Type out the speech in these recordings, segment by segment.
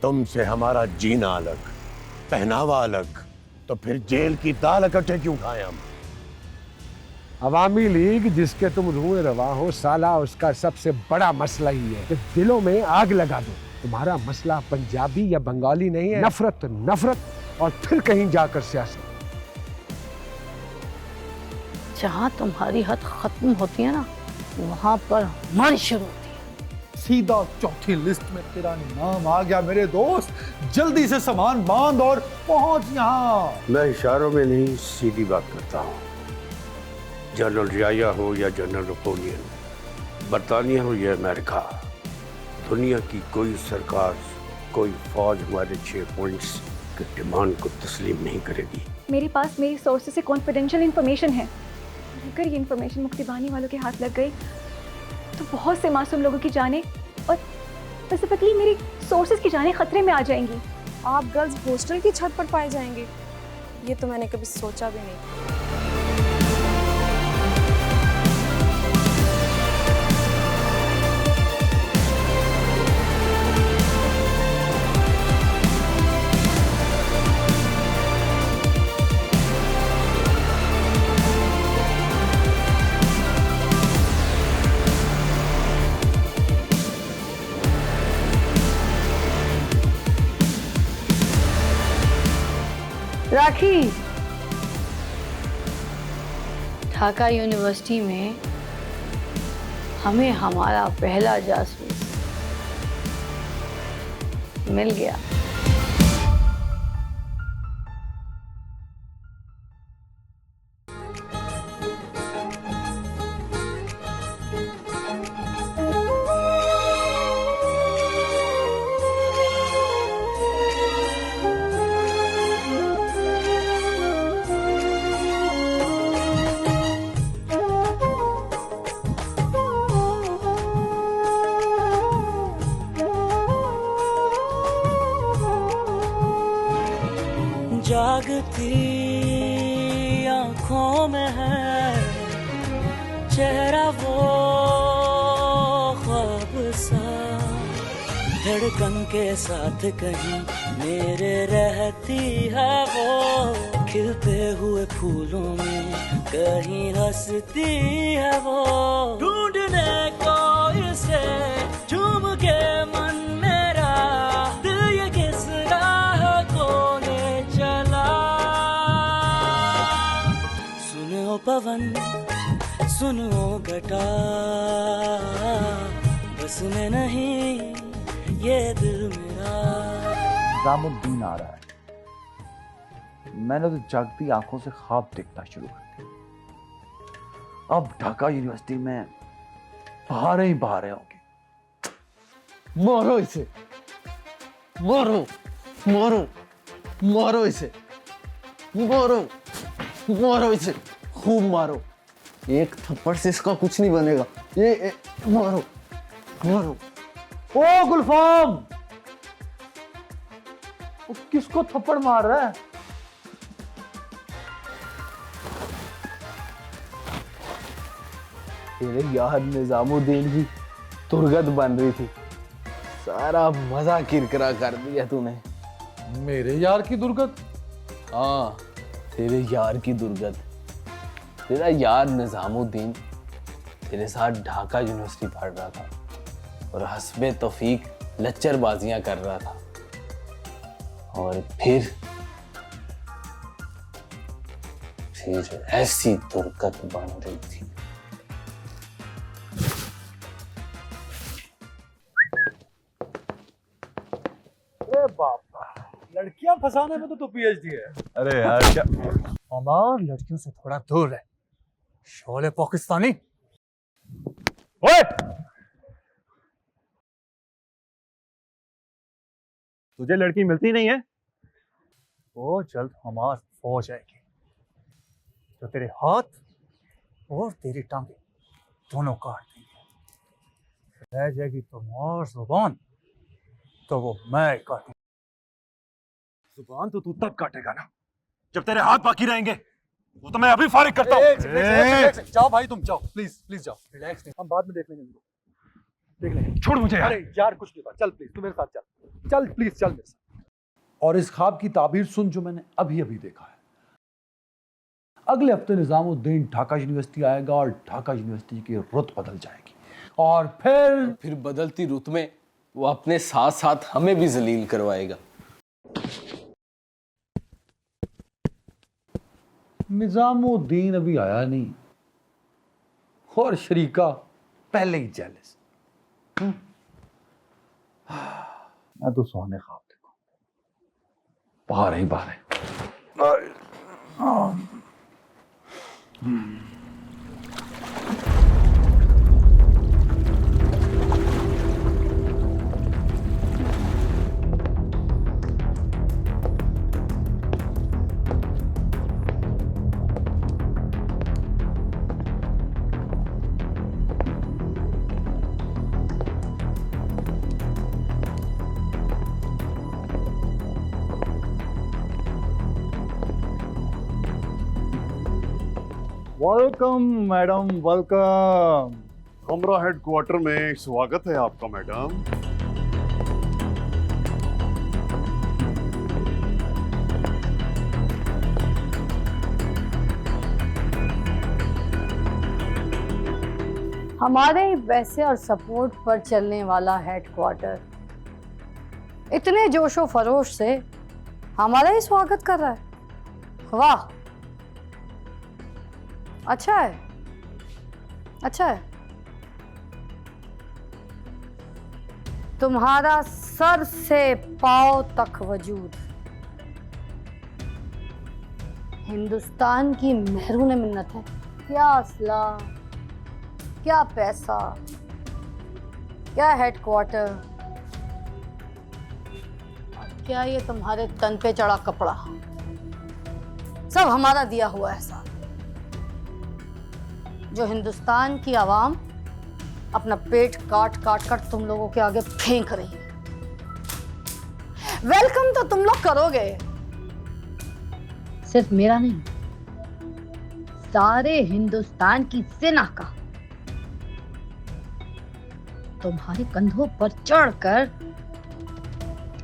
तुमसे हमारा जीना अलग, पहनावा अलग, तो फिर जेल की दाल इकट्ठे क्यों खाएं हम? अवामी लीग जिसके तुम रूए रवा हो साला, उसका सबसे बड़ा मसला ही है कि दिलों में आग लगा दो। तुम्हारा मसला पंजाबी या बंगाली नहीं है, नफरत नफरत और फिर कहीं जाकर सियासत। जहाँ तुम्हारी हद खत्म होती है ना, वहाँ पर हमारी शुरू होती है। सीधा चौथी लिस्ट में तेरा नाम आ गया मेरे दोस्त। जल्दी से सामान बांध और पहुंच यहाँ। मैं इशारों में नहीं, सीधी बात करता हूँ। जनरल रियाया हो या जनरल नेपोलियन, बरतानिया हो या अमेरिका, दुनिया की कोई सरकार, कोई फौज हमारे 6 पॉइंट्स के डिमांड को तस्लीम नहीं करेगी। मेरे पास मेरी सोर्सेज से कॉन्फिडेंशियल इंफॉर्मेशन है। अगर ये इंफॉर्मेशन मुक्तिबानी वालों के हाथ लग गई तो बहुत से मासूम लोगों की जानें और स्पेसिफिकली मेरी सोर्सेज की जानें खतरे में आ जाएंगी। आप गर्ल्स हॉस्टल की छत पर पाए जाएंगे, ये तो मैंने कभी सोचा भी नहीं। राखी, ढाका यूनिवर्सिटी में हमें हमारा पहला जासूस मिल गया। जागती आँखों में है चेहरा वो ख्वाब सा, धड़कन के साथ कहीं मेरे रहती है वो, खिलते हुए फूलों में कहीं हंसती है वो, ढूंढने को इसे झूम के मन मेरा, दिल ये किस राह को ले चला। सुनो पवन सुनो घटा, बस में नहीं ये दिल मेरा। निजामुद्दीन आ रहा है। मैंने तो जागती आंखों से ख्वाब देखना शुरू कर दिया। अब ढाका यूनिवर्सिटी में बहारें ही बहारें होंगी। मारो इसे, मारो मारो मारो इसे, मारो मारो इसे, खूब मारो। एक थप्पड़ से इसका कुछ नहीं बनेगा। ये मारो मारो। ओ गुलफाम, वो किसको थप्पड़ मार रहा है? तेरे यार निजामुद्दीन की तुरगत बन रही थी, सारा मजा किरकिरा कर दिया तूने। मेरे यार की दुर्गत? हाँ, तेरे यार की दुर्गत। तेरा यार निजामुद्दीन तेरे साथ ढाका यूनिवर्सिटी पढ़ रहा था और हस्बे तौफीक लच्चरबाजियां कर रहा था, और फिर ऐसी दुर्गत बन रही थी। लड़कियां फंसाने में तो तू पीएचडी है। अरे यार क्या, हमार लड़कियों से थोड़ा दूर रहे, शोले पाकिस्तानी। ओए, तुझे लड़की मिलती नहीं है? वो जल्द हमार फौज आएगी तो तेरे हाथ और तेरी टांगे दोनों काट देंगे। रह जाएगी तुम्हार जुबान तो वो मैं काटूंगा। जुबान तो तू तब काटेगा ना जब तेरे हाथ बाकी रहेंगे। वो तो मैं अभी फारिग करता हूँ। जाओ भाई, तुम जाओ, प्लीज प्लीज जाओ, रिलैक्स। हम बाद में देख लेंगे। देख ले। छोड़ मुझे यार। अरे यार कुछ नहीं हुआ, चल प्लीज तू मेरे साथ चल, चल प्लीज चल मेरे साथ। और इस ख्वाब की ताबीर सुन जो मैंने अभी अभी देखा है। अगले हफ्ते निजामुद्दीन ढाका यूनिवर्सिटी आएगा और ढाका यूनिवर्सिटी की रुत बदल जाएगी, और फिर बदलती रुत में वो अपने साथ साथ हमें भी जलील करवाएगा। निजामुद्दीन अभी आया नहीं और शरीका पहले ही जेलस। मैं तो सोने ख्वाब देखूं, बाहर ही बाहर है। Welcome madam, welcome. कमरा हेडक्वार्टर में स्वागत है आपका मैडम। हमारे पैसे और सपोर्ट पर चलने वाला हेडक्वार्टर इतने जोशो फरोश से हमारा ही स्वागत कर रहा है। वाह, अच्छा है, अच्छा है। तुम्हारा सर से पांव तक वजूद हिंदुस्तान की महरूने मिन्नत है। क्या असला, क्या पैसा, क्या हेडक्वार्टर, और क्या ये तुम्हारे तन पे चढ़ा कपड़ा, सब हमारा दिया हुआ एहसान जो हिंदुस्तान की आवाम अपना पेट काट काट कर तुम लोगों के आगे फेंक रही है। वेलकम तो तुम लोग करोगे, सिर्फ मेरा नहीं, सारे हिंदुस्तान की सेना का तुम्हारे कंधों पर चढ़कर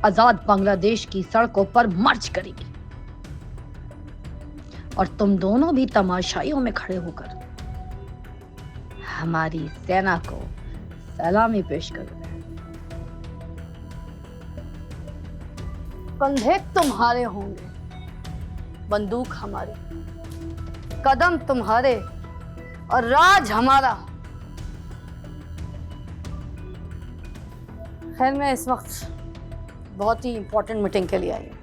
आजाद बांग्लादेश की सड़कों पर मार्च करेगी, और तुम दोनों भी तमाशाइयों में खड़े होकर हमारी सेना को सलामी पेश करोगे। कंधे तुम्हारे होंगे, बंदूक हमारी, कदम तुम्हारे और राज हमारा। खैर, मैं इस वक्त बहुत ही इंपॉर्टेंट मीटिंग के लिए आई हूँ।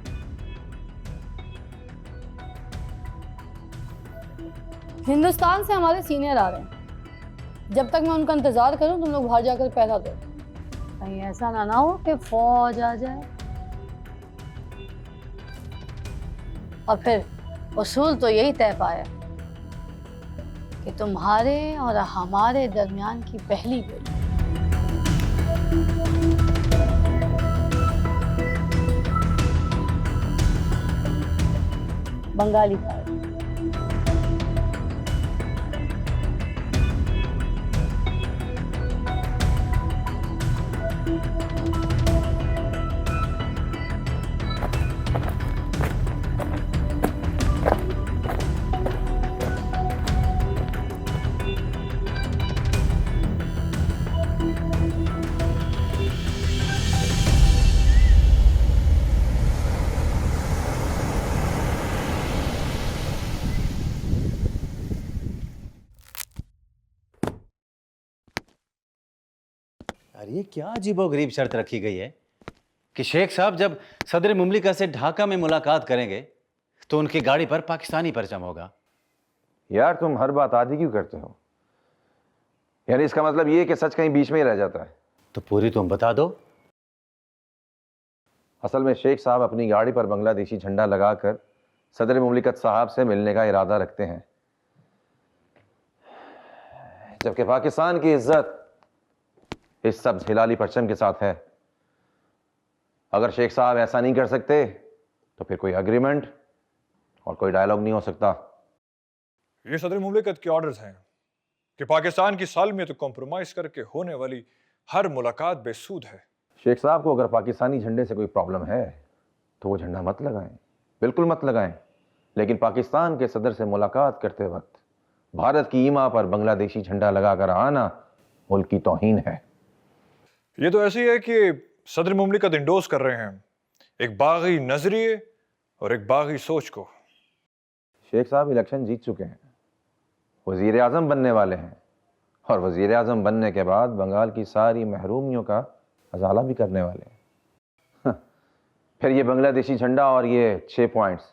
हिंदुस्तान से हमारे सीनियर आ रहे हैं। जब तक मैं उनका इंतजार करूं, तुम लोग बाहर जाकर पहरा दो। कहीं ऐसा ना हो कि फौज आ जाए और फिर उसूल तो यही तय पाया कि तुम्हारे और हमारे दरमियान की पहली गोली बंगाली फायर। यार ये क्या अजीबोगरीब शर्त रखी गई है कि शेख साहब जब सदर मुमलिका से ढाका में मुलाकात करेंगे तो उनकी गाड़ी पर पाकिस्तानी परचम होगा। यार तुम हर बात आधी क्यों करते हो? यानी इसका मतलब ये है कि सच कहीं बीच में ही रह जाता है। तो पूरी तुम बता दो। असल में शेख साहब अपनी गाड़ी पर बांग्लादेशी झंडा लगाकर सदर मुमलिकत साहब से मिलने का इरादा रखते हैं, जबकि पाकिस्तान की इज्जत इस सब हिलाली परचम के साथ है। अगर शेख साहब ऐसा नहीं कर सकते तो फिर कोई एग्रीमेंट और कोई डायलॉग नहीं हो सकता। ये सदर मुमलिकत के ऑर्डर्स हैं कि पाकिस्तान की सालमियत को कॉम्प्रोमाइज करके होने वाली हर मुलाकात बेसूद है। शेख साहब को अगर पाकिस्तानी झंडे से कोई प्रॉब्लम है तो वो झंडा मत लगाएं, बिल्कुल मत लगाएं। लेकिन पाकिस्तान के सदर से मुलाकात करते वक्त भारत की ईमा पर बांग्लादेशी झंडा लगाकर आना मुल्क की तौहीन है। ये तो ऐसी है कि सदर मुमलिकत इंडोर्स कर रहे हैं एक बागी नजरिए और एक बागी सोच को। शेख साहब इलेक्शन जीत चुके हैं, वजीर आजम बनने वाले हैं, और वजीर आजम बनने के बाद बंगाल की सारी महरूमियों का अजाला भी करने वाले हैं। फिर ये बांग्लादेशी झंडा और ये 6 पॉइंट्स,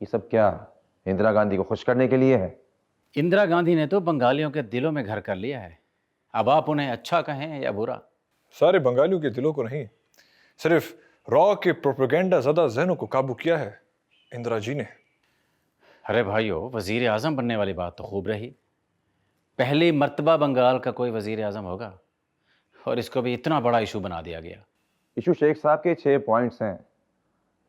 ये सब क्या इंदिरा गांधी को खुश करने के लिए है? इंदिरा गांधी ने तो बंगालियों के दिलों में घर कर लिया है, अब आप उन्हें अच्छा कहें या बुरा। सारे बंगालियों के दिलों को नहीं, सिर्फ रॉ के प्रोपेगेंडा ज़्यादा जहनों को काबू किया है इंदिरा जी ने। अरे भाइयों, वजीर आजम बनने वाली बात तो खूब रही, पहली मर्तबा बंगाल का कोई वजीर आजम होगा, और इसको भी इतना बड़ा इशू बना दिया गया। इशू शेख साहब के 6 पॉइंट्स हैं।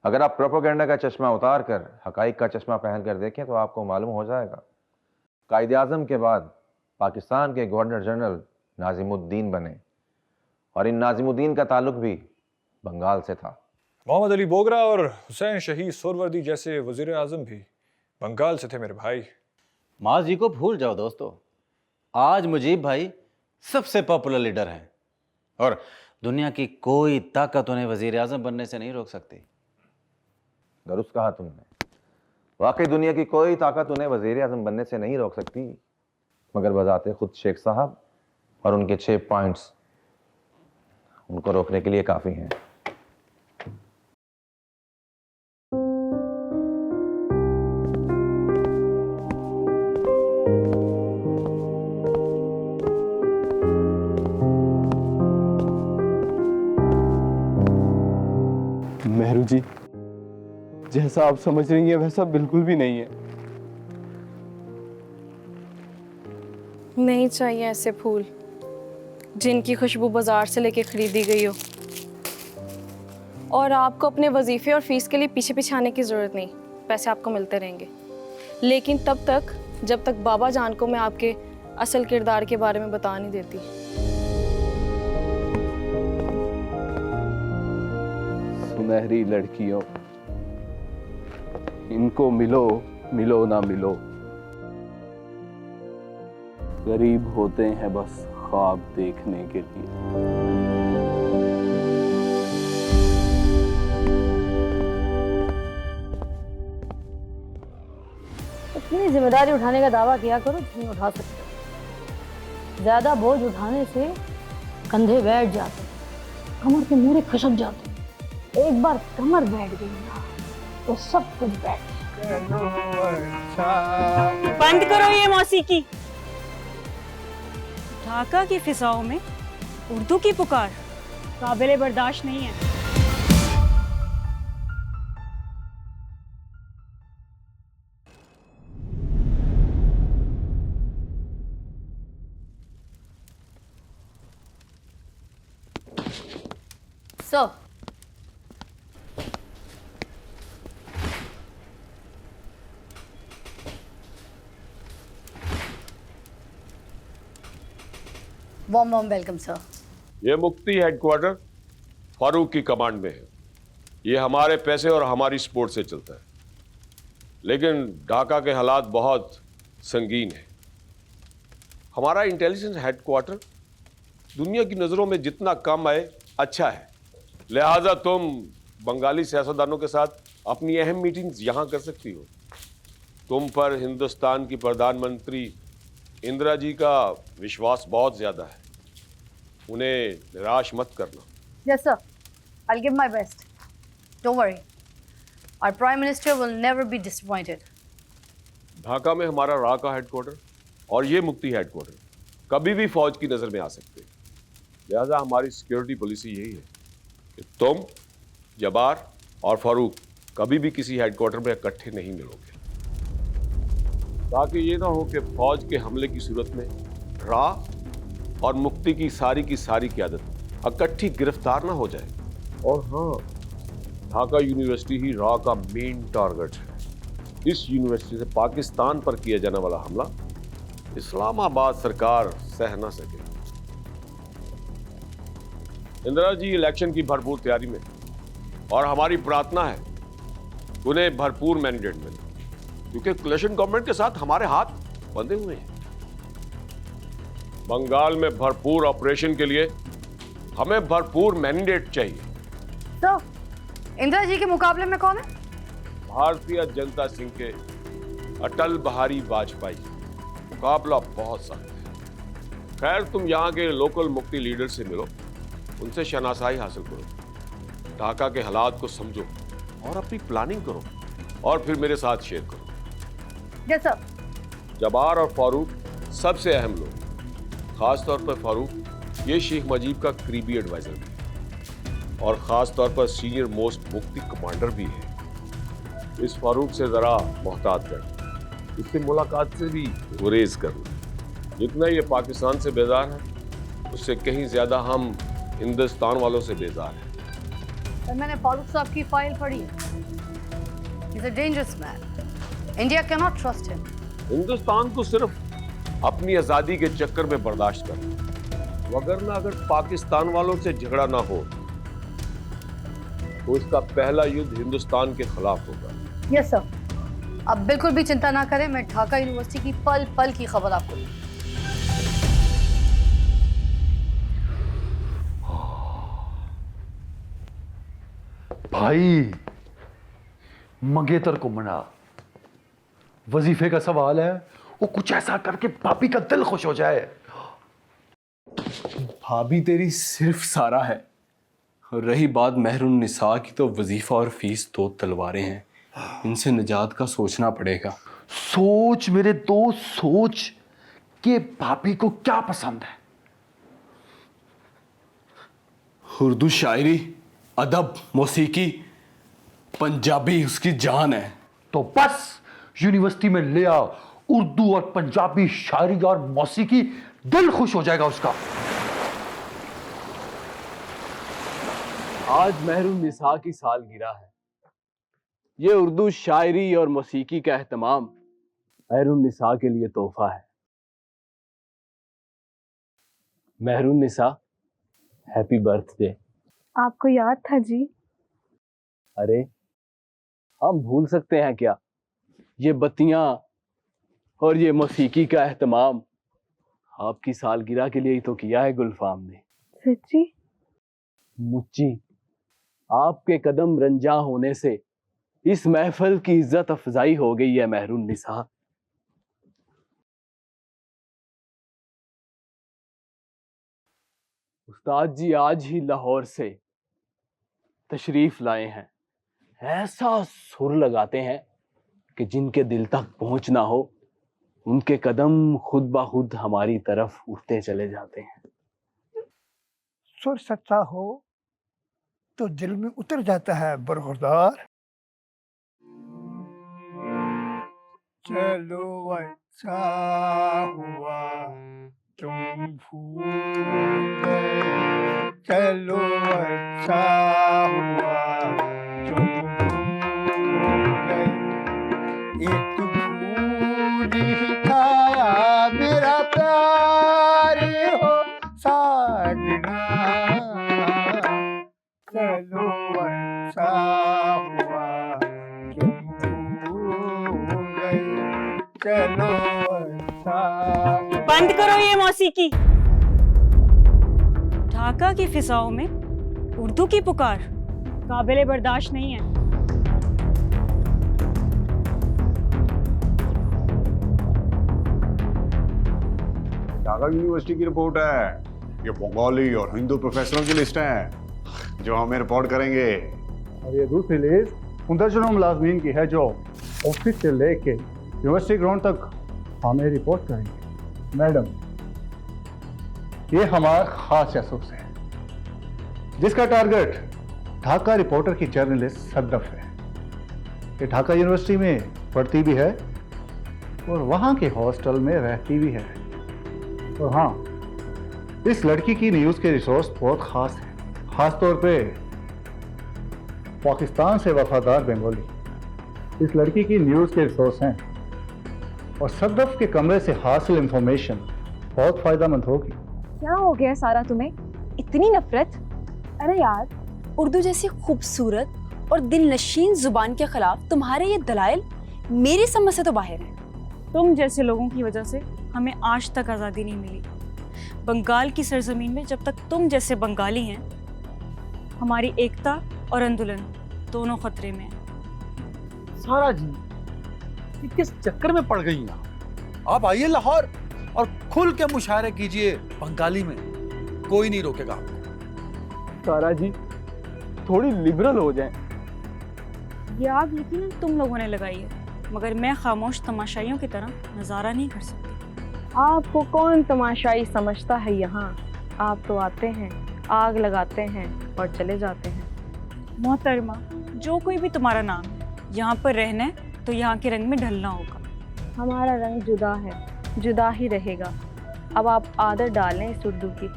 अगर आप प्रोपेगेंडा का चश्मा उतार कर हकाइक का चश्मा पहन कर देखें तो आपको मालूम हो जाएगा। कायदे आजम के बाद पाकिस्तान के गवर्नर जनरल नाजिमुद्दीन बने, और इन नाजिमुद्दीन का ताल्लुक भी बंगाल से था। मोहम्मद अली बोगरा और हुसैन शहीद सोरवर्दी जैसे वजीर आजम भी बंगाल से थे मेरे भाई। माजी को भूल जाओ दोस्तों, आज मुजीब भाई सबसे पॉपुलर लीडर हैं, और दुनिया की कोई ताकत उन्हें वजीर आजम बनने से नहीं रोक सकती। दुरुस्त कहा तुमने, वाकई दुनिया की कोई ताकत उन्हें वजीर आजम बनने से नहीं रोक सकती, मगर बजाते खुद शेख साहब और उनके 6 पॉइंट्स उनको रोकने के लिए काफ़ी हैं। मेहरू जी, जैसा आप समझ रही हैं वैसा बिल्कुल भी नहीं है। नहीं चाहिए ऐसे फूल जिनकी खुशबू बाजार से लेके खरीदी गई हो। और आपको अपने वजीफे और फीस के लिए पीछे पीछे आने की ज़रूरत नहीं, पैसे आपको मिलते रहेंगे। लेकिन तब तक जब तक बाबा जान को मैं आपके असल किरदार के बारे में बता नहीं देती। सुनहरी लड़कियों, इनको मिलो मिलो ना मिलो, गरीब होते हैं बस ख्वाब देखने के लिए। इतनी जिम्मेदारी उठाने का दावा किया करो जितनी उठा सकते हो। ज्यादा बोझ उठाने से कंधे बैठ जाते, कमर के मूरे खसक जाते। एक बार कमर बैठ गई ना तो सब कुछ बैठ गया। बंद करो ये मौसीकी। ढाका की फिजाओं में उर्दू की पुकार काबिले बर्दाश्त नहीं है। So, warm welcome, sir. ये मुफ्ती हेडक्वार्टर फारूक की कमांड में है। ये हमारे पैसे और हमारी सपोर्ट से चलता है, लेकिन ढाका के हालात बहुत संगीन है। हमारा इंटेलिजेंस हेडक्वार्टर दुनिया की नज़रों में जितना कम आए अच्छा है, लिहाजा तुम बंगाली सियासतदानों के साथ अपनी अहम मीटिंग्स यहाँ कर सकती हो। तुम पर हिंदुस्तान की प्रधानमंत्री इंदिरा जी का विश्वास बहुत ज़्यादा है, उन्हें निराश मत करना। Yes, sir. I'll give my best. Don't worry. Our Prime Minister will never be disappointed. Dhaka में हमारा रा का हेडक्वार्टर और ये मुफ्ती हेडक्वार्टर कभी भी फौज की नज़र में आ सकते हैं, लिहाजा हमारी सिक्योरिटी पॉलिसी यही है कि तुम, जबार और फारूक कभी भी किसी हेडक्वार्टर में इकट्ठे नहीं मिलोगे, ताकि ये ना हो कि फौज के हमले की सूरत में रा और मुफ्ती की सारी क़यादत इकट्ठी गिरफ्तार ना हो जाए। और हाँ, ढाका यूनिवर्सिटी ही रा का मेन टारगेट है। इस यूनिवर्सिटी से पाकिस्तान पर किया जाने वाला हमला इस्लामाबाद सरकार सह ना सके। इंदिरा जी इलेक्शन की भरपूर तैयारी में और हमारी प्रार्थना है उन्हें भरपूर मैंडेट मिले, क्योंकि कोलिशन गवर्नमेंट के साथ हमारे हाथ बंधे हुए हैं। बंगाल में भरपूर ऑपरेशन के लिए हमें भरपूर मैंडेट चाहिए। तो इंदिरा जी के मुकाबले में कौन है? भारतीय जनता सिंह के अटल बिहारी वाजपेयी। मुकाबला बहुत सख्त है। खैर, तुम यहाँ के लोकल मुक्ति लीडर से मिलो, उनसे शनासाई हासिल करो, ढाका के हालात को समझो और अपनी प्लानिंग करो और फिर मेरे साथ शेयर करो। Yes sir. जबार और फारूक सबसे अहम लोग, खास तौर पर फारूक ये शेख मुजीब का करीबी एडवाइजर है और खास तौर पर सीनियर मोस्ट मुक्ति कमांडर भी है। इस फारूक से जरा मोहतात कर, इससे मुलाकात से भी गुरेज करना। जितना ये पाकिस्तान से बेजार है उससे कहीं ज्यादा हम हिंदुस्तान वालों से बेजार हैं। सर, मैंने फारूक साहब की फाइल पढ़ी है। He is a dangerous man. India cannot trust him. Hindustan को सिर्फ अपनी आजादी के चक्कर में बर्दाश्त करना, वगरना अगर पाकिस्तान वालों से झगड़ा ना हो तो इसका पहला युद्ध हिंदुस्तान के खिलाफ होगा। Yes sir. अब बिल्कुल भी चिंता ना करें, मैं ढाका यूनिवर्सिटी की पल पल की खबर आपको दूंगी। भाई मंगेतर को मना, वजीफे का सवाल है, वो कुछ ऐसा करके भाभी का दिल खुश हो जाए। भाभी तेरी सिर्फ सारा है, और रही बात महरून निसा की तो वजीफा और फीस दो तलवारें हैं, इनसे निजात का सोचना पड़ेगा। सोच मेरे दोस्त, सोच कि भाभी को क्या पसंद है। उर्दू शायरी, अदब, मौसीकी, पंजाबी उसकी जान है। तो बस यूनिवर्सिटी में ले आओ उर्दू और पंजाबी शायरी और मौसीकी, दिल खुश हो जाएगा उसका। आज महरून निसा की सालगिरह है। ये उर्दू शायरी और मौसीकी का एहतमाम महरून निसा के लिए तोहफा है। महरून निसा, हैप्पी बर्थडे। आपको याद था जी? अरे हम भूल सकते हैं क्या? ये बत्तियां और ये मौसीकी का एहतमाम आपकी सालगिरह के लिए ही तो किया है गुलफाम ने। सच्ची? मुच्ची, आपके कदम रंजा होने से इस महफिल की इज्जत अफजाई हो गई है महरून निसा। उस्ताद जी आज ही लाहौर से तशरीफ लाए हैं। ऐसा सुर लगाते हैं कि जिनके दिल तक पहुंच ना हो उनके कदम खुद ब खुद हमारी तरफ उठते चले जाते हैं। सुर सच्चा हो तो दिल में उतर जाता है बरखुरदार। चलो अच्छा हुआ तुम भूल गए, चलो अच्छा हुआ तुम भूल गए, एक भूल ही खाया मेरा प्यार हो साजना, चलो अच्छा हुआ तुम भूल गए, चलो अच्छा। बंद करो ये मौसीकी। ढाका की फिजाओं में उर्दू की पुकार काबिले बर्दाश्त नहीं है। ढाका यूनिवर्सिटी की रिपोर्ट है। ये बंगाली और हिंदू प्रोफेसरों की लिस्ट है जो हमें रिपोर्ट करेंगे। और ये दूसरी लिस्ट उन दर्जनों मुलाजमीन की है जो ऑफिस से लेके यूनिवर्सिटी ग्राउंड तक हमें रिपोर्ट करेंगे। मैडम, ये हमारा खास जासूस है जिसका टारगेट ढाका रिपोर्टर की जर्नलिस्ट सद्दफ है। ये ढाका यूनिवर्सिटी में पढ़ती भी है और वहाँ के हॉस्टल में रहती भी है। और हाँ, इस लड़की की न्यूज़ के रिसोर्स बहुत ख़ास है, ख़ास तौर पे पाकिस्तान से वफादार बंगाली इस लड़की की न्यूज़ के रिसोर्स हैं और सद्दफ के कमरे से हासिल इंफॉर्मेशन बहुत फ़ायदेमंद होगी। क्या हो गया सारा तुम्हें? इतनी नफरत? अरे यार, उर्दू जैसी खूबसूरत और दिल नशीन जुबान के खिलाफ तुम्हारे ये दलाइल मेरी समझ से तो बाहर हैं। तुम जैसे लोगों की वजह से हमें आज तक आज़ादी नहीं मिली। बंगाल की सरजमीन में जब तक तुम जैसे बंगाली हैं, हमारी एकता और आंदोलन दोनों खतरे में हैं। सारा जी, ये किस चक्कर में पड़ गई यहाँ? आप आइए लाहौर और खुल के मुशायरे कीजिए बंगाली में, कोई नहीं रोकेगा आपको। सारा जी, थोड़ी लिबरल हो जाएं। ये आग यकीनन तुम लोगों ने लगाई है, मगर मैं खामोश तमाशाइयों की तरह नज़ारा नहीं कर सकती। आपको कौन तमाशाई समझता है यहाँ? आप तो आते हैं, आग लगाते हैं और चले जाते हैं। मोहतरमा, जो कोई भी तुम्हारा नाम है, यहाँ पर रहना है तो यहाँ के रंग में ढलना होगा। हमारा रंग जुदा है, जुदा ही रहेगा। अब आप आदत डालें इस उर्दू की।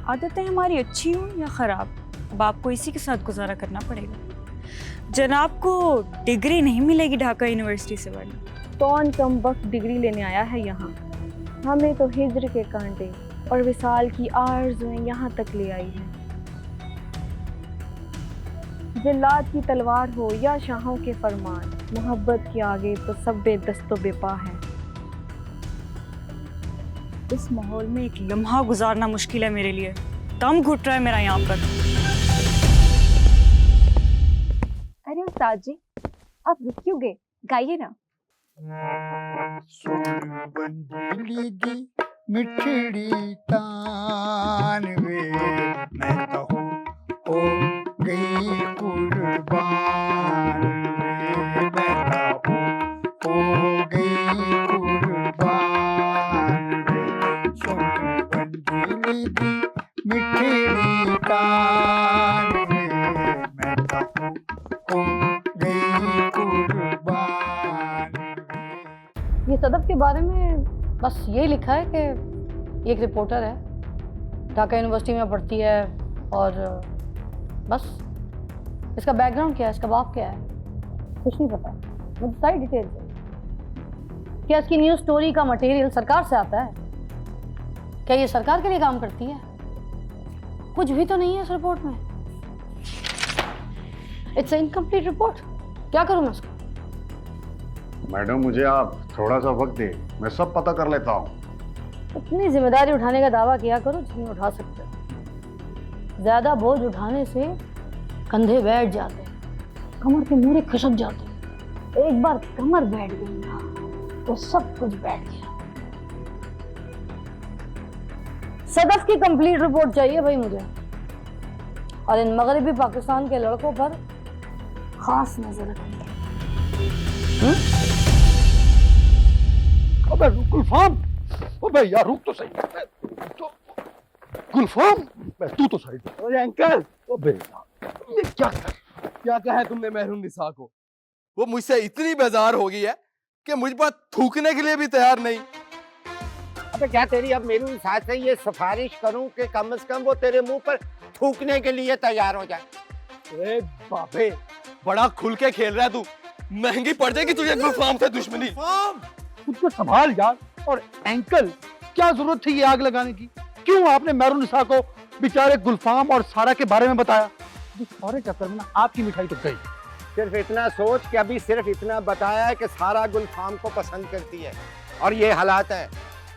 आदतें हमारी अच्छी हो या ख़राब, अब आपको इसी के साथ गुजारा करना पड़ेगा। जनाब को डिग्री नहीं मिलेगी ढाका यूनिवर्सिटी से, वरना कौन कम वक्त डिग्री लेने आया है यहाँ? हमें तो हिज्र के कांटे और विसाल की आरज़ुएं यहाँ तक ले आई हैं। जिल्लात की तलवार हो या शाहों के फरमान, मोहब्बत के आगे तो सब बेदस्तो बेपा है। इस माहौल में एक लम्हा गुजारना मुश्किल है मेरे लिए। दम घुट रहा है मेरा यहाँ पर। अरे उस्ताद जी, आप रुक क्यों गए? गाइए ना। मिठड़ी तान वे मैं तो हो गई कुर्बान वे मैं तो हो गई कुर्बान वे सोनी बंदी दी मिठड़ी तान वे मैं तो हो गई कुर्बान। ये सदफ के बारे में बस ये लिखा है कि ये एक रिपोर्टर है, ढाका यूनिवर्सिटी में पढ़ती है, और बस इसका बैकग्राउंड क्या है, इसका बाप क्या है, कुछ नहीं पता मुझे। सारी डिटेल्स है। क्या इसकी न्यूज़ स्टोरी का मटेरियल सरकार से आता है? क्या ये सरकार के लिए काम करती है? कुछ भी तो नहीं है इस रिपोर्ट में। It's incomplete report. क्या करूँ मैं उसका? मैडम, मुझे आप थोड़ा सा वक्त दे, मैं सब पता कर लेता हूँ। इतनी जिम्मेदारी उठाने का दावा किया करो जितनी उठा सकते हो। ज्यादा बोझ उठाने से कंधे बैठ जाते हैं, कमर के मूरे खिसक जाते हैं। एक बार कमर बैठ गई ना तो सब कुछ बैठ गया। सदफ की कंप्लीट रिपोर्ट चाहिए भाई मुझे, और इन मगरबी पाकिस्तान के लड़कों पर खास नजर रखनी है। अबे गुलफाम, अबे यार रुक तो सही। तो गुलफाम, तू तो सही। अरे अंकल, अबे ये क्या कहा है तुमने महरून निसा को? वो मुझसे इतनी बेजार हो गई है कि मुझ पर थूकने के लिए भी तैयार नहीं। अबे क्या तेरी अब मेरे साथ से ये सिफारिश करूं कि कम से कम वो तेरे मुंह पर थूकने के लिए तैयार हो जाए? अरे बाबे, बड़ा खुल के खेल रहा है तू, महंगी पड़ जाएगी तुझे गुलफाम से दुश्मनी। खुद को संभाल यार। और अंकल, क्या जरूरत थी ये आग लगाने की? क्यों आपने महरून निसा को बेचारे गुलफाम और सारा के बारे में बताया? सारे चक्कर में ना आपकी मिठाई तो गई। सिर्फ इतना सोच कि अभी सिर्फ इतना बताया है कि सारा गुलफाम को पसंद करती है और ये हालात है।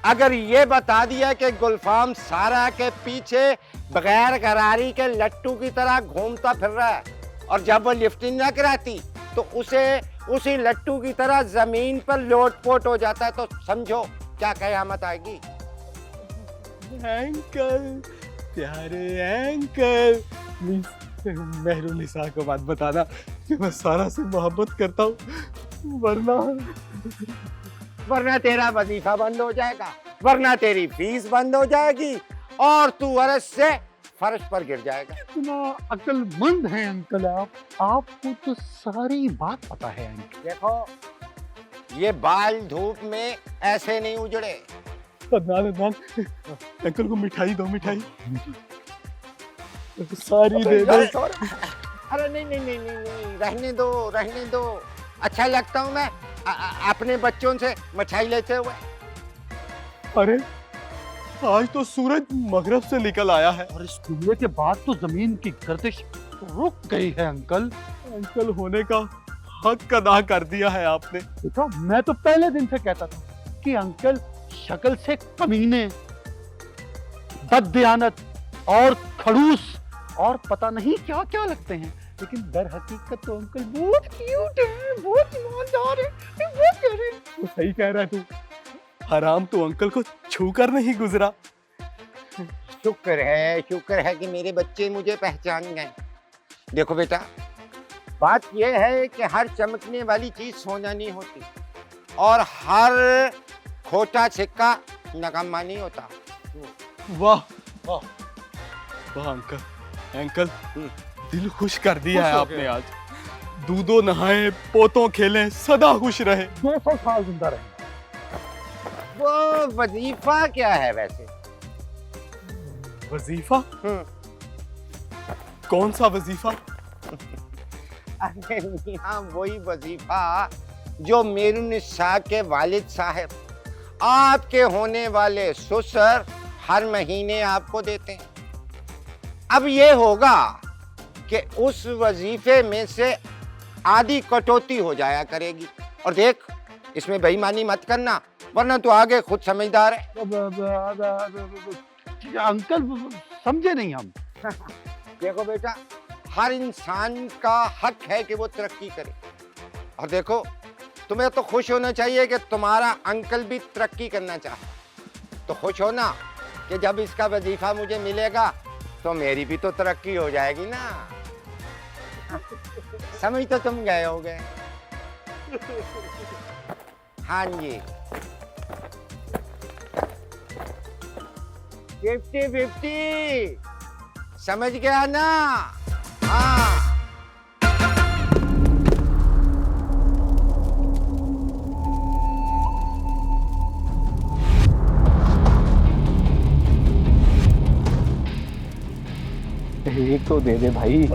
अगर ये बता दिया कि गुलफाम सारा के पीछे बगैर करारी के लट्टू की तरह घूमता फिर रहा है, और जब वो लिफ्टिंग ना कराती तो उसे उसी लट्टू की तरह जमीन पर लोटपोट हो जाता है, तो समझो क्या कयामत आएगी। अंकल, प्यारे अंकल, प्लीज महरून निसा को बात बताना कि मैं सारा से मोहब्बत करता हूँ, वरना तेरा वजीफा बंद हो जाएगा, वरना तेरी फीस बंद हो जाएगी और तू अरस से फर्श पर गिर जाएगा। इतना अक्लमंद है अंकल आप, आपको तो सारी बात पता है अंकल। देखो, ये बाल धूप में ऐसे नहीं उजड़े। अदनान, अंकल को मिठाई दो, मिठाई सारी दे दो। अरे नहीं नहीं नहीं नहीं नहीं, रहने दो, रहने दो। अच्छा लगता हूँ मैं अपने बच्चों से मिठाई लेते हुए। अरे आज तो सूरज मगरब से निकल आया है और इस जुमले के बाद तो जमीन की गर्दिश रुक गई है अंकल। अंकल होने का हक अदा कर दिया है आपने। देखो मैं तो पहले दिन से कहता था कि अंकल शक्ल से कमीने, बददियानत और खड़ूस और पता नहीं क्या क्या लगते हैं, लेकिन दर हकीकत तो अंकल बहुत क्यूट है, बहुत ईमानदार है, बहुत प्यारे हैं। तो सही कह रहा है तू, हराम तो अंकल को छूकर नहीं गुजरा। शुक्र है कि मेरे बच्चे मुझे पहचान गए। देखो बेटा, बात यह है कि हर चमकने वाली चीज सोना नहीं होती और हर खोटा सिक्का नगम्मा नहीं होता। वाह वाह वाह अंकल, अंकल दिल खुश कर दिया है आपने आज। दूधो नहाए, पोतों खेलें, सदा खुश रहे, 200 साल जिंदा रहे। वो वजीफा क्या है वैसे? वजीफा? कौन सा वजीफा? अरे मियां, वही वजीफा जो मेरुनिसा के वालिद साहब, आपके होने वाले ससुर, हर महीने आपको देते हैं। अब ये होगा कि उस वजीफे में से आधी कटौती हो जाया करेगी। और देख, इसमें बेईमानी मत करना, वरना तो आगे खुद समझदार है। अंकल समझे नहीं हम। देखो बेटा, हर इंसान का हक है कि वो तरक्की करे। और देखो, तुम्हें तो खुश होना चाहिए कि तुम्हारा अंकल भी तरक्की करना चाहे। तो खुश हो ना कि जब इसका वजीफा मुझे मिलेगा तो मेरी भी तो तरक्की हो जाएगी ना। समझ तो तुम गए होगे। हाँ जी, 50-50 समझ गया ना? हाँ। एक तो दे दे भाई।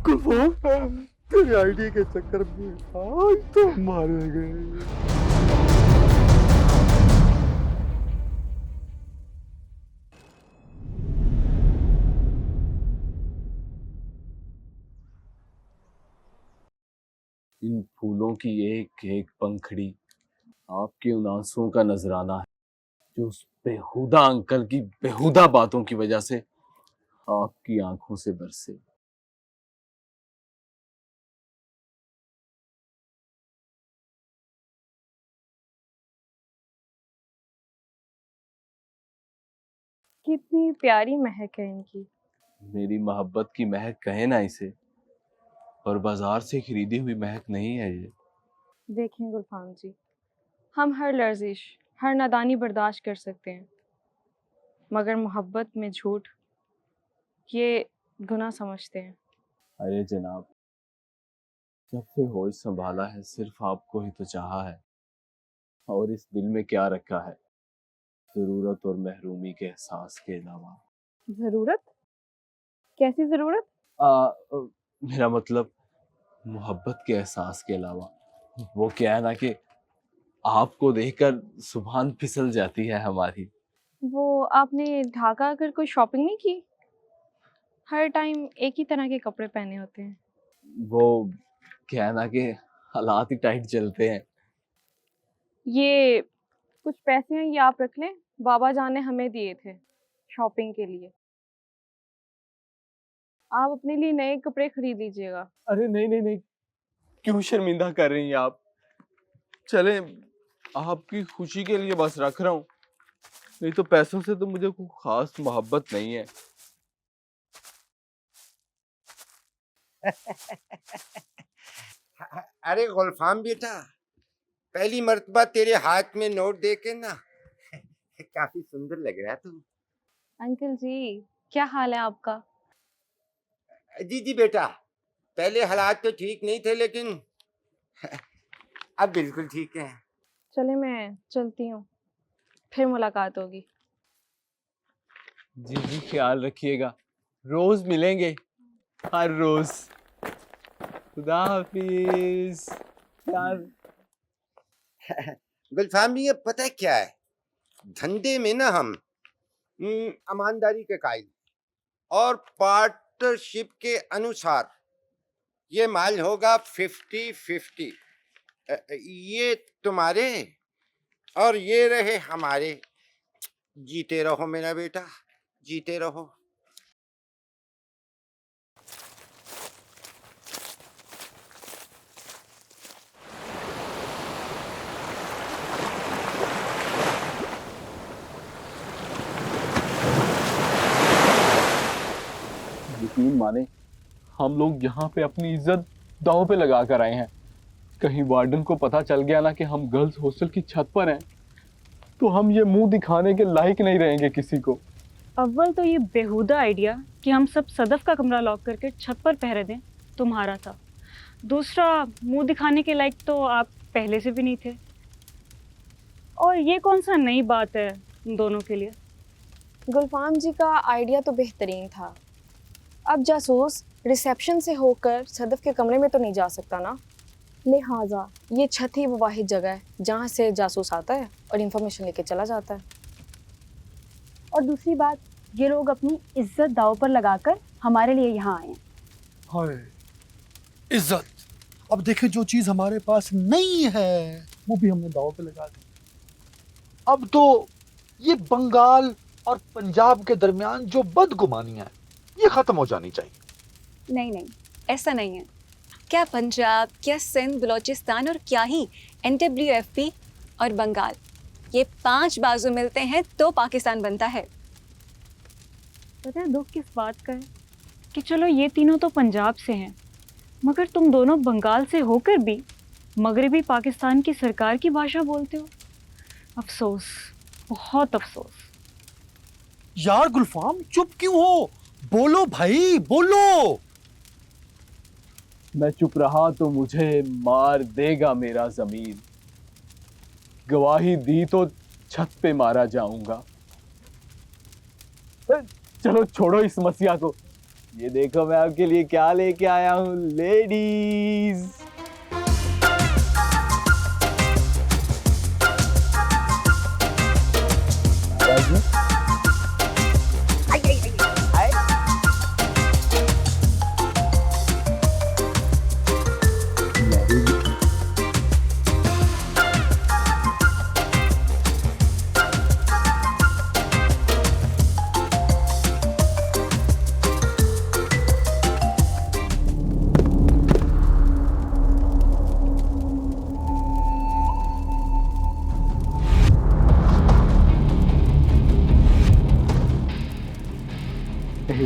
कुलफोम, तेरी आईडी के चक्कर में आज तो मारे गए। इन फूलों की एक एक पंखड़ी आपके उन आंसुओं का नजराना है, जो उस बेहुदा अंकल की बेहुदा बातों की वजह से आपकी आंखों से बरसे। कितनी प्यारी महक है इनकी। मेरी मोहब्बत की महक कहे ना इसे, और बाजार से खरीदी हुई महक नहीं है ये। देखें गुलफाम जी, हम हर लर्जिश, हर नादानी बर्दाश्त कर सकते हैं, मगर मोहब्बत में झूठ, ये गुनाह समझते हैं। अरे जनाब, जब से होश संभाला है सिर्फ आपको ही तो चाहा है, और इस दिल में क्या रखा है जरूरत और महरूमी के एहसास के अलावा। जरूरत? कैसी जरूरत? मेरा मतलब मोहब्बत के एहसास के अलावा। वो क्या है ना कि आपको देखकर जुबान फिसल जाती है हमारी। वो आपने ढाका आकर कोई शॉपिंग नहीं की? हर टाइम एक ही तरह के कपड़े पहने होते हैं। वो क्या है ना कि हालात ही टाइट चलते हैं। ये कुछ पैसे हैं, ये आप रख लें, बाबा जान ने हमें दिए थे शॉपिंग के लिए। आप अपने लिए नए कपड़े खरीद लीजिएगा। अरे नहीं नहीं नहीं, क्यों शर्मिंदा कर रही हैं आप? चले, आपकी खुशी के लिए बस रख रहा हूँ, नहीं तो पैसों से तो मुझे कोई खास मोहब्बत नहीं है। अरे गुलफाम बेटा, पहली मर्तबा तेरे हाथ में नोट देके ना काफी सुंदर लग रहा है तू। अंकल जी, क्या हाल है आपका? जी जी बेटा, पहले हालात तो ठीक नहीं थे, लेकिन अब बिल्कुल ठीक है। चले, मैं चलती हूँ, फिर मुलाकात होगी। जी जी, ख्याल रखिएगा, रोज मिलेंगे, हर रोज। खुदा हाफिज यार। गुलफाम भी, ये पता है क्या है, धंधे में ना हम ईमानदारी के कायल और पार्टनरशिप के अनुसार ये माल होगा 50-50। ये तुम्हारे और ये रहे हमारे। जीते रहो मेरा बेटा, जीते रहो। यकीन माने, हम लोग यहाँ पे अपनी इज्जत दांव पे लगा कर आए हैं। कहीं वार्डन को पता चल गया ना कि हम गर्ल्स हॉस्टल की छत पर हैं, तो हम ये मुंह दिखाने के लायक नहीं रहेंगे किसी को। अव्वल तो ये बेहुदा आइडिया कि हम सब सदफ का कमरा लॉक करके छत पर पहरे दें तुम्हारा था। दूसरा, मुंह दिखाने के लायक तो आप पहले से भी नहीं थे। और ये कौन सा नई बात है दोनों के लिए? गुलफाम जी का आइडिया तो बेहतरीन था। अब जासूस रिसेप्शन से होकर सदफ के कमरे में तो नहीं जा सकता ना, लिहाजा ये छत ही वो वाहिद जगह है जहाँ से जासूस आता है और इंफॉर्मेशन लेके चला जाता है। और दूसरी बात, ये लोग अपनी इज्जत दांव पर लगाकर हमारे लिए यहाँ आए हैं। हाय इज्जत! अब देखें, जो चीज हमारे पास नहीं है वो भी हमने दांव पे लगा दी। अब तो ये बंगाल और पंजाब के दरमियान जो बदगुमानियां है ये खत्म हो जानी चाहिए। नहीं नहीं, ऐसा नहीं है। क्या पंजाब, क्या सिंध, बलूचिस्तान और क्या ही NWFP और बंगाल, ये 5 बाजू मिलते हैं तो पाकिस्तान बनता है। पता है दुख किस बात का है कि चलो ये तीनों तो पंजाब से हैं, मगर तुम दोनों बंगाल से होकर भी मगरबी पाकिस्तान की सरकार की भाषा बोलते हो। अफसोस, बहुत अफसोस। यार गुलफाम, चुप क्यों हो? बोलो भाई, बोलो। मैं चुप रहा तो मुझे मार देगा मेरा जमीन। गवाही दी तो छत पे मारा जाऊंगा। चलो छोड़ो इस मसीहा को। ये देखो मैं आपके लिए क्या लेके आया हूं, लेडीज।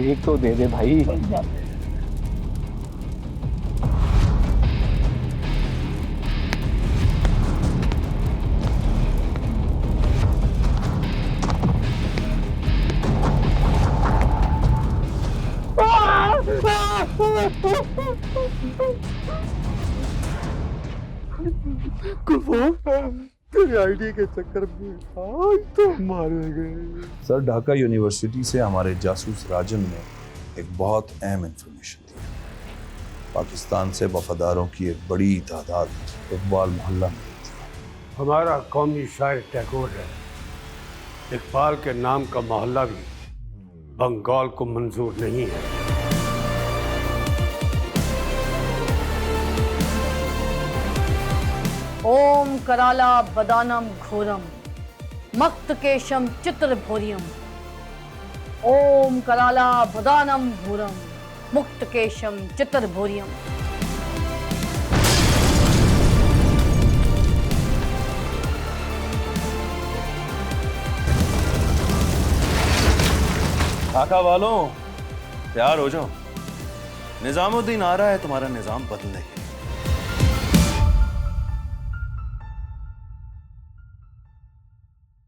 एक तो दे दे भाई। तेरे आईडी के चक्कर में आज तो मारे गए। सर, ढाका यूनिवर्सिटी से हमारे जासूस राजन ने एक बहुत अहम इंफॉर्मेशन दी। पाकिस्तान से वफादारों की एक बड़ी तादाद इकबाल मोहल्ला में रहती है। हमारा कौमी शायर टैगोर है, इकबाल के नाम का मोहल्ला भी बंगाल को मंजूर नहीं है। ओम कराला बदानम घोरम मक्तकेशम चित्रभोरियम। ओम कराला बदानम घोरम मुक्तकेशम चित्रभोरियम। ढाका वालों, तैयार हो जाओ। निजामुद्दीन आ रहा है तुम्हारा निजाम बदलने के लिए।